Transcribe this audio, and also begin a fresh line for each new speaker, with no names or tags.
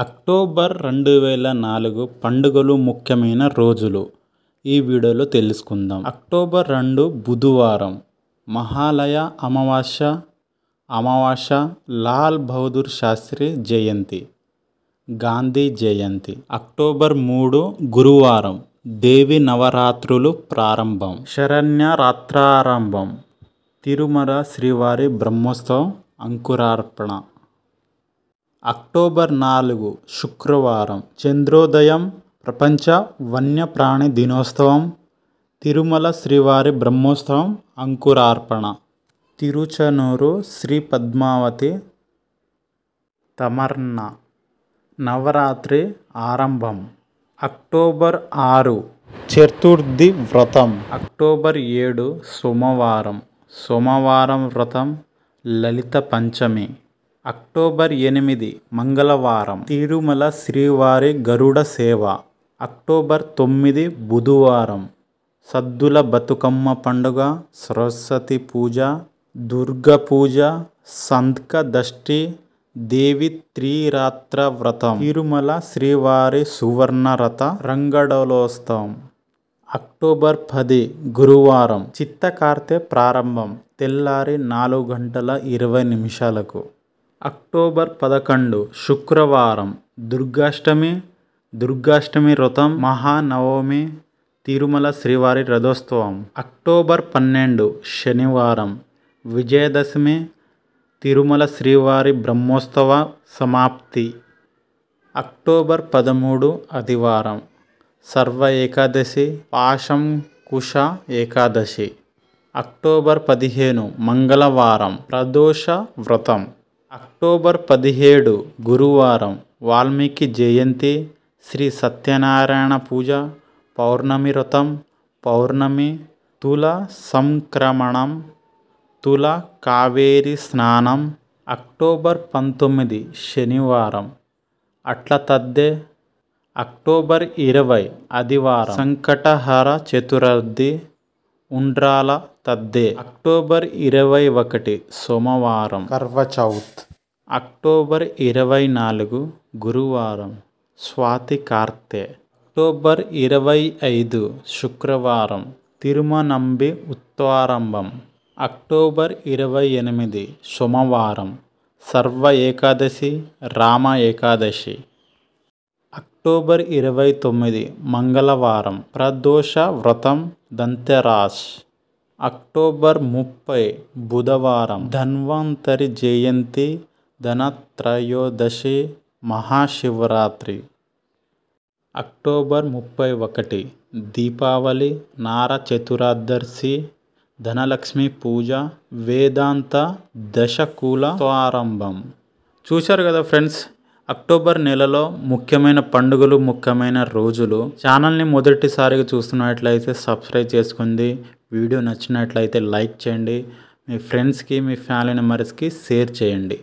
October 2004 పండుగలు ముఖ్యమైన రోజులు ఈ వీడియోలో తెలుసుకుందాం. అక్టోబర్ 2 బుధవారం, మహాలయ అమావాస్య, లాల్ బహదూర్ శాస్త్రి జయంతి, గాంధీ జయంతి. అక్టోబర్ 3 గురువారం, దేవి నవరాత్రులు ప్రారంభం, శరణ్యరాత్రారంభం, తిరుమల శ్రీవారి బ్రహ్మోత్సవం, అంకురార్పణ. అక్టోబర్ 4 శుక్రవారం, చంద్రోదయం, ప్రపంచ వన్యప్రాణి దినోత్సవం, తిరుమల శ్రీవారి బ్రహ్మోత్సవం, అంకురార్పణ. తిరుచనూరు శ్రీ పద్మావతి తమర్న నవరాత్రి ఆరంభం. అక్టోబర్ 6 చతుర్థి వ్రతం. అక్టోబర్ 7 సోమవారం వ్రతం, లలిత పంచమి. అక్టోబర్ 8 మంగళవారం, తిరుమల శ్రీవారి గరుడ సేవ. అక్టోబర్ 9 బుధవారం, సద్దుల బతుకమ్మ పండుగ, సరస్వతి పూజ, దుర్గ పూజ, సంకష్టి, దేవి త్రిరాత్ర వ్రతం, తిరుమల శ్రీవారి సువర్ణరథ రంగడలోత్సవం. అక్టోబర్ 10 గురువారం, చిత్తకార్తె ప్రారంభం, తెల్లారి 4:20. అక్టోబర్ 11 శుక్రవారం, దుర్గాష్టమి వ్రతం, మహానవమి, తిరుమల శ్రీవారి రథోత్సవం. అక్టోబర్ 12 శనివారం, విజయదశమి, తిరుమల శ్రీవారి బ్రహ్మోత్సవ సమాప్తి. అక్టోబర్ 13 ఆదివారం, సర్వ ఏకాదశి, పాశంకుశ ఏకాదశి. అక్టోబర్ 15 మంగళవారం, ప్రదోష వ్రతం. అక్టోబర్ 17 గురువారం, వాల్మీకి జయంతి, శ్రీ సత్యనారాయణ పూజ, పౌర్ణమి వ్రతం, పౌర్ణమి, తుల సంక్రమణం, తుల కావేరి స్నానం. అక్టోబర్ 19 శనివారం, అట్ల తద్దే. అక్టోబర్ 20 ఆదివారం, సంకటహర చతుర్థి, ఉండ్రాల తద్దే. అక్టోబర్ 21 సోమవారం, కర్వచౌత్. అక్టోబర్ 24 గురువారం, స్వాతి కార్తె. అక్టోబర్ 25 శుక్రవారం, తిరుమనంబి ఉత్సవారంభం. అక్టోబర్ 28 సోమవారం, సర్వ ఏకాదశి, రామ ఏకాదశి. అక్టోబర్ 29 మంగళవారం, ప్రదోష వ్రతం, ధన్తెరస్. అక్టోబర్ 30 బుధవారం, ధన్వంతరి జయంతి, ధనత్రయోదశి, మహాశివరాత్రి. అక్టోబర్ 31 దీపావళి, నార చతుర్దశి, ధనలక్ష్మి పూజ, వేదాంత దశకుల ఆరంభం. చూశారు కదా ఫ్రెండ్స్, అక్టోబర్ నెలలో ముఖ్యమైన పండుగలు, ముఖ్యమైన రోజులు. ఛానల్ని మొదటిసారిగా చూస్తున్నట్లయితే సబ్స్క్రైబ్ చేసుకోండి. వీడియో నచ్చినట్లయితే లైక్ చేయండి. మీ ఫ్రెండ్స్కి, మీ ఫ్యామిలీ మెంబర్స్కి షేర్ చేయండి.